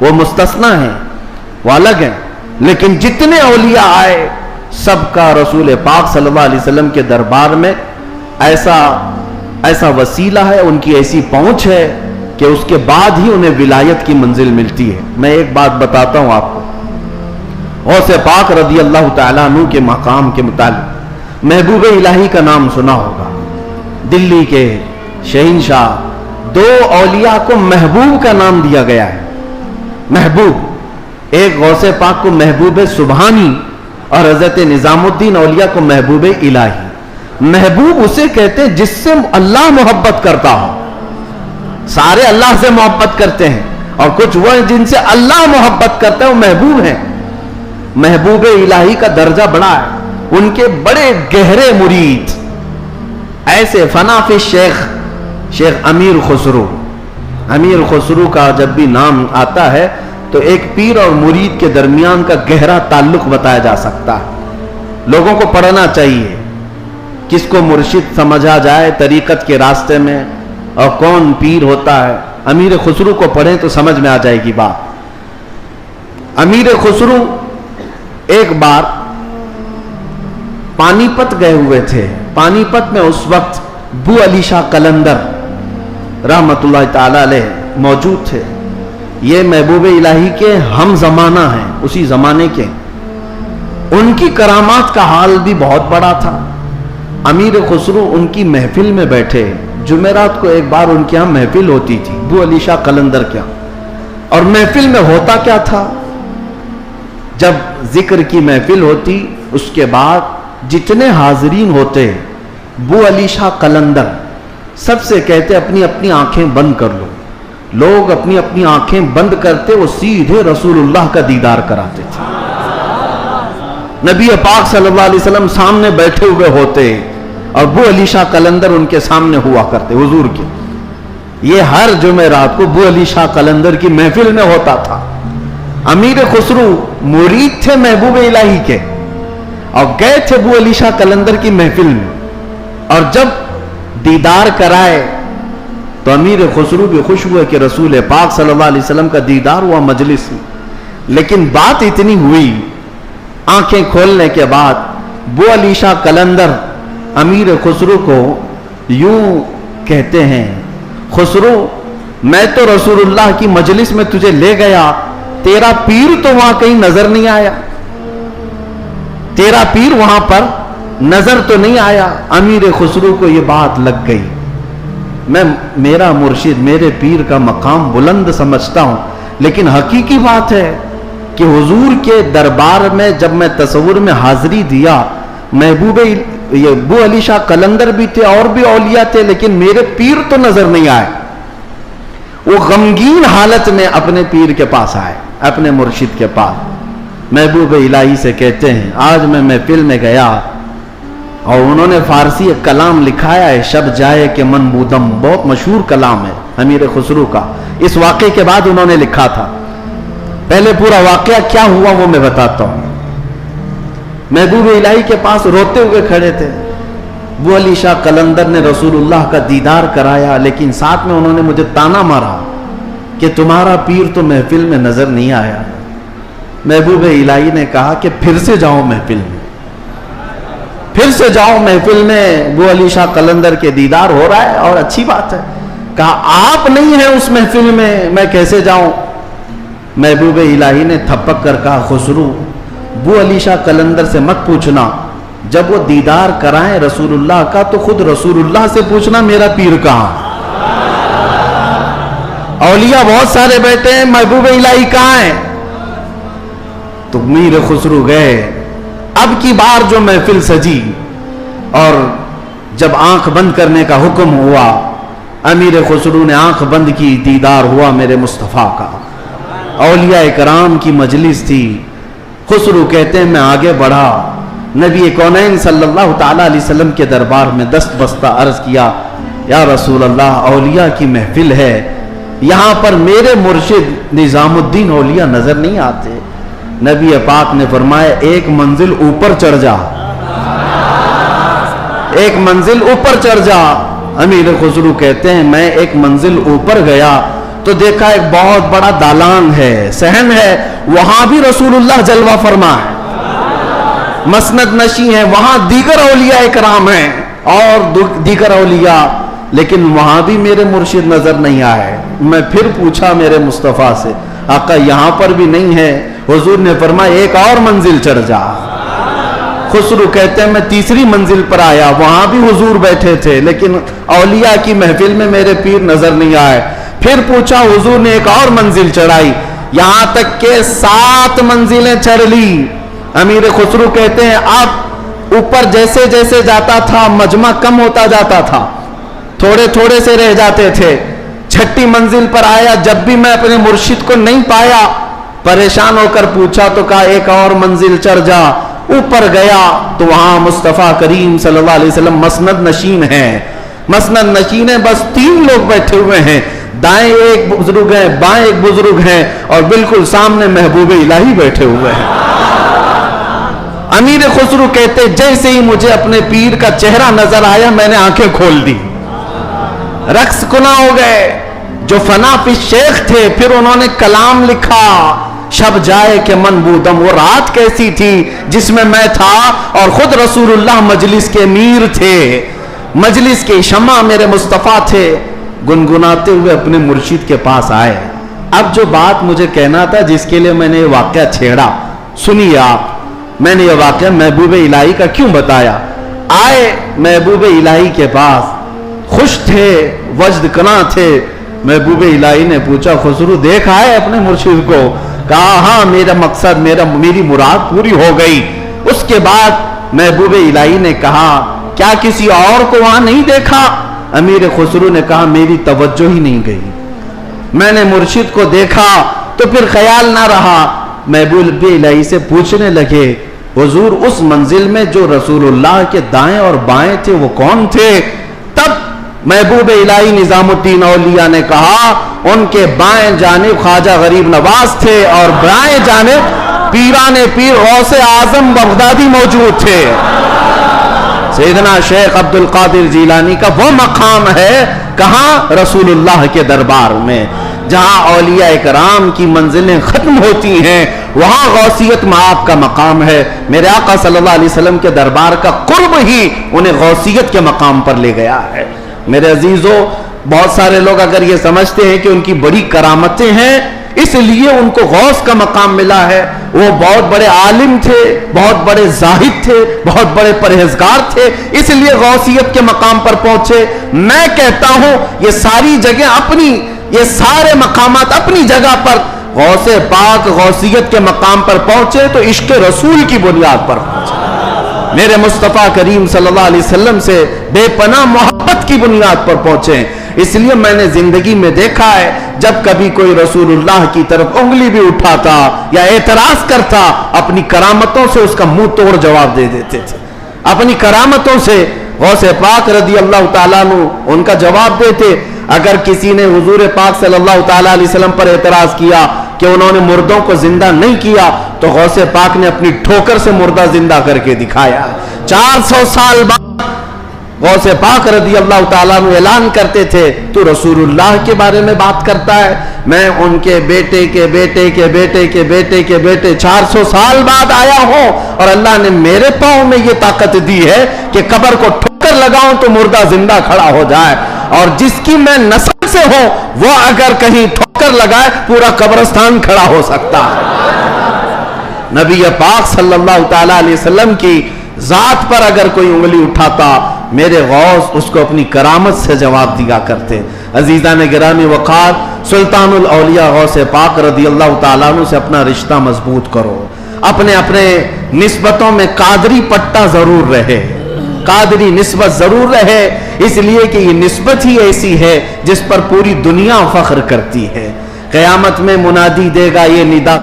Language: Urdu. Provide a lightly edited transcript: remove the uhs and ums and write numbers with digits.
وہ مستثنا ہیں، وہ الگ ہیں، لیکن جتنے اولیاء آئے سب کا رسول پاک صلی اللہ علیہ وسلم کے دربار میں ایسا وسیلہ ہے، ان کی ایسی پہنچ ہے کہ اس کے بعد ہی انہیں ولایت کی منزل ملتی ہے۔ میں ایک بات بتاتا ہوں آپ کو، غوث پاک رضی اللہ تعالیٰ عنہ کے مقام کے متعلق محبوب الہی کا نام سنا ہوگا۔ دلی کے شہنشاہ، دو اولیاء کو محبوب کا نام دیا گیا ہے، محبوب، ایک غوث پاک کو محبوب سبحانی اور حضرت نظام الدین اولیاء کو محبوب الہی۔ محبوب اسے کہتے ہیں جس سے اللہ محبت کرتا ہو، سارے اللہ سے محبت کرتے ہیں اور کچھ وہ ہیں جن سے اللہ محبت کرتا ہے، وہ محبوب ہیں۔ محبوب الہی کا درجہ بڑا ہے، ان کے بڑے گہرے مرید ایسے فنا فی شیخ امیر خسرو۔ امیر خسرو کا جب بھی نام آتا ہے تو ایک پیر اور مرید کے درمیان کا گہرا تعلق بتایا جا سکتا ہے۔ لوگوں کو پڑھنا چاہیے، کس کو مرشد سمجھا جائے طریقت کے راستے میں اور کون پیر ہوتا ہے۔ امیر خسرو کو پڑھیں تو سمجھ میں آ جائے گی بات۔ امیر خسرو ایک بار پانی پت گئے ہوئے تھے، پانی پت میں اس وقت بو علی شاہ قلندر رحمت اللہ تعالی علیہ موجود تھے۔ یہ محبوب الہی کے ہم زمانہ ہیں، اسی زمانے کے۔ ان کی کرامات کا حال بھی بہت بڑا تھا۔ امیر خسرو ان کی محفل میں بیٹھے، جمعرات کو ایک بار ان کے ہاں محفل ہوتی تھی بو علی شاہ قلندر کے ہاں، اور محفل میں ہوتا کیا تھا، جب ذکر کی محفل ہوتی اس کے بعد جتنے حاضرین ہوتے بو علی شاہ قلندر سب سے کہتے اپنی اپنی آنکھیں بند کر لو۔ لوگ اپنی اپنی آنکھیں بند کرتے، وہ سیدھے رسول اللہ کا دیدار کراتے تھے۔ نبی پاک صلی اللہ علیہ وسلم سامنے بیٹھے ہوئے ہوتے اور بو علی شاہ قلندر ان کے سامنے ہوا کرتے حضور کے۔ یہ ہر جمعرات کو بو علی شاہ قلندر کی محفل میں ہوتا تھا۔ امیر خسرو مرید تھے محبوب الہی کے اور گئے تھے بو علی شاہ قلندر کی محفل میں، اور جب دیدار کرائے تو امیر خسرو بھی خوش ہوئے کہ رسول پاک صلی اللہ علیہ وسلم کا دیدار ہوا مجلس میں۔ لیکن بات اتنی ہوئی، آنکھیں کھولنے کے بعد بو علی شاہ قلندر امیر خسرو کو یوں کہتے ہیں، خسرو میں تو رسول اللہ کی مجلس میں تجھے لے گیا، تیرا پیر تو وہاں کہیں نظر نہیں آیا، تیرا پیر وہاں پر نظر تو نہیں آیا۔ امیر خسرو کو یہ بات لگ گئی، میں میرا مرشد میرے پیر کا مقام بلند سمجھتا ہوں، لیکن حقیقی بات ہے کہ حضور کے دربار میں جب میں تصور میں حاضری دیا، محبوب یہ بو علی شاہ قلندر بھی تھے اور بھی اولیاء تھے، لیکن میرے پیر تو نظر نہیں آئے۔ وہ غمگین حالت میں اپنے پیر کے پاس آئے، اپنے مرشد کے پاس۔ محبوب الہی سے کہتے ہیں آج میں محفل میں گیا اور انہوں نے فارسی ایک کلام لکھایا ہے، شب جائے کہ من بودم، بہت مشہور کلام ہے امیر خسرو کا۔ اس واقعے کے بعد انہوں نے لکھا تھا، پہلے پورا واقعہ کیا ہوا وہ میں بتاتا ہوں۔ محبوب الہی کے پاس روتے ہوئے کھڑے تھے، بو علی شاہ قلندر نے رسول اللہ کا دیدار کرایا، لیکن ساتھ میں انہوں نے مجھے تانا مارا کہ تمہارا پیر تو محفل میں نظر نہیں آیا۔ محبوب الہی نے کہا کہ پھر سے جاؤ محفل میں، پھر سے جاؤ محفل میں، بو علی شاہ قلندر کے دیدار ہو رہا ہے اور اچھی بات ہے۔ کہا آپ نہیں ہیں اس محفل میں کیسے جاؤں؟ محبوب الہی نے تھپک کر کہا خسرو بو علی شاہ قلندر سے مت پوچھنا، جب وہ دیدار کرائیں رسول اللہ کا تو خود رسول اللہ سے پوچھنا میرا پیر کہاں۔ اولیاء بہت سارے بیٹھے ہیں، محبوب الہی کہاں ہیں؟ تو میر خسرو گئے۔ اب کی بار جو محفل سجی اور جب آنکھ بند کرنے کا حکم ہوا، امیر خسرو نے آنکھ بند کی، دیدار ہوا میرے مصطفیٰ کا۔ اولیاء کرام کی مجلس تھی۔ خسرو کہتے ہیں میں آگے بڑھا، نبی کونین صلی اللہ تعالی علیہ وسلم کے دربار میں دست بستہ عرض کیا، یا رسول اللہ اولیاء کی محفل ہے، یہاں پر میرے مرشد نظام الدین اولیاء نظر نہیں آتے۔ نبی پاک نے فرمایا ایک منزل اوپر چڑھ جا، ایک منزل اوپر چڑھ جا۔ امیر خسرو کہتے ہیں میں ایک منزل اوپر گیا تو دیکھا ایک بہت بڑا دالان ہے، صحن ہے، وہاں بھی رسول اللہ جلوہ فرما ہے، مسند نشی ہے، وہاں دیگر اولیاء اکرام ہیں اور دیگر اولیاء، لیکن وہاں بھی میرے مرشد نظر نہیں آئے۔ میں پھر پوچھا میرے مصطفیٰ سے، آقا یہاں پر بھی نہیں ہے؟ حضور نے فرمایا ایک اور منزل چڑھ جا۔ خسرو کہتے ہیں میں تیسری منزل پر آیا، وہاں بھی حضور بیٹھے تھے، لیکن اولیاء کی محفل میں میرے پیر نظر نہیں آئے۔ پھر پوچھا، حضور نے ایک اور منزل چڑھائی، یہاں تک کہ 7 منزلیں چڑھ لی۔ امیر خسرو کہتے ہیں اب اوپر جیسے جیسے جاتا تھا مجمع کم ہوتا جاتا تھا، تھوڑے تھوڑے سے رہ جاتے تھے۔ 6ٹھی منزل پر آیا، جب بھی میں اپنے مرشد کو نہیں پایا، پریشان ہو کر پوچھا تو کہا ایک اور منزل چڑھ جا۔ اوپر گیا تو وہاں مصطفیٰ کریم صلی اللہ علیہ وسلم مسند نشین ہیں، مسند نشین ہیں، بس 3 لوگ بیٹھے ہوئے ہیں، دائیں ایک بزرگ ہیں، بائیں ایک بزرگ ہیں، اور بالکل سامنے محبوب الہی بیٹھے ہوئے ہیں۔ امیر خسرو کہتے جیسے ہی مجھے اپنے پیر کا چہرہ نظر آیا میں نے آنکھیں کھول دی، رقص کنا ہو گئے۔ جو فنا پی شیخ تھے پھر انہوں نے کلام لکھا، شب جائے کہ من بودم، وہ رات کیسی تھی جس میں میں تھا اور خود رسول اللہ مجلس کے امیر تھے، مجلس کے شمع میرے مصطفیٰ تھے۔ گنگناتے ہوئے اپنے مرشد کے پاس آئے۔ اب جو بات مجھے کہنا تھا جس کے لیے میں نے یہ واقعہ چھیڑا، سنیے آپ، میں نے یہ واقعہ محبوب الہی کا کیوں بتایا۔ آئے محبوب الہی کے پاس، خوش تھے، وجد کنا تھے۔ محبوب الہی نے پوچھا خسرو دیکھا ہے اپنے مرشد کو؟ کہا ہاں، میرا مقصد میری مراد پوری ہو گئی۔ اس کے بعد محبوب الہی نے کہا کیا کسی اور کو وہاں نہیں دیکھا؟ امیر خسرو نے کہا میری توجہ ہی نہیں گئی، میں نے مرشد کو دیکھا تو پھر خیال نہ رہا۔ محبوب الہی سے پوچھنے لگے حضور اس منزل میں جو رسول اللہ کے دائیں اور بائیں تھے وہ کون تھے؟ تب محبوب الہی نظام الدین اولیاء نے کہا ان کے بائیں جانب خواجہ غریب نواز تھے اور بائیں جانب پیران پیر غوث اعظم بغدادی موجود تھے۔ سیدنا شیخ عبد القادر جیلانی کا وہ مقام ہے کہاں؟ رسول اللہ کے دربار میں، جہاں اولیاء اکرام کی منزلیں ختم ہوتی ہیں وہاں غوثیت معاب کا مقام ہے۔ میرے آقا صلی اللہ علیہ وسلم کے دربار کا قرب ہی انہیں غوثیت کے مقام پر لے گیا ہے۔ میرے عزیزو، بہت سارے لوگ اگر یہ سمجھتے ہیں کہ ان کی بڑی کرامتیں ہیں اس لیے ان کو غوث کا مقام ملا ہے، وہ بہت بڑے عالم تھے، بہت بڑے زاہد تھے، بہت بڑے پرہیزگار تھے اس لیے غوثیت کے مقام پر پہنچے۔ میں کہتا ہوں یہ ساری جگہ یہ سارے مقامات اپنی جگہ پر غوث پاک غوثیت کے مقام پر پہنچے تو عشق رسول کی بنیاد پر پہنچے، میرے مصطفیٰ کریم صلی اللہ علیہ وسلم سے بے پناہ محبت کی بنیاد پر پہنچے۔ اس لیے میں نے زندگی میں دیکھا ہے جب کبھی کوئی رسول اللہ کی طرف انگلی بھی اٹھاتا یا اعتراض کرتا اپنی کرامتوں سے اس کا منہ توڑ جواب دے دیتے تھے، اپنی کرامتوں سے غوث پاک رضی اللہ تعالیٰ عنہ ان کا جواب دیتے۔ اگر کسی نے حضور پاک صلی اللہ تعالیٰ علیہ وسلم پر اعتراض کیا کہ انہوں نے مردوں کو زندہ نہیں کیا تو غوث پاک نے اپنی ٹھوکر سے مردہ زندہ کر کے دکھایا۔ 400 سال بعد غوث پاک رضی اللہ تعالیٰ عنہ اعلان کرتے تھے تو رسول اللہ کے بارے میں بات کرتا ہے، میں ان کے بیٹے کے بیٹے کے بیٹے کے بیٹے کے بیٹے 400 سال بعد آیا ہوں اور اللہ نے میرے پاؤں میں یہ طاقت دی ہے کہ قبر کو ٹھوکر لگاؤں تو مردہ زندہ کھڑا ہو جائے، اور جس کی میں نسل سے ہوں وہ اگر کہیں ٹھوکر لگائے پورا قبرستان کھڑا ہو سکتا ہے۔ نبی پاک صلی اللہ تعالیٰ علیہ وسلم کی ذات پر اگر کوئی انگلی اٹھاتا میرے غوث اس کو اپنی کرامت سے جواب دیا کرتے۔ عزیزان گرامی وقار، سلطان الاولیاء غوث پاک رضی اللہ تعالیٰ عنہ سے اپنا رشتہ مضبوط کرو، اپنے نسبتوں میں قادری پٹا ضرور رہے، قادری نسبت ضرور رہے، اس لیے کہ یہ نسبت ہی ایسی ہے جس پر پوری دنیا فخر کرتی ہے۔ قیامت میں منادی دے گا یہ ندا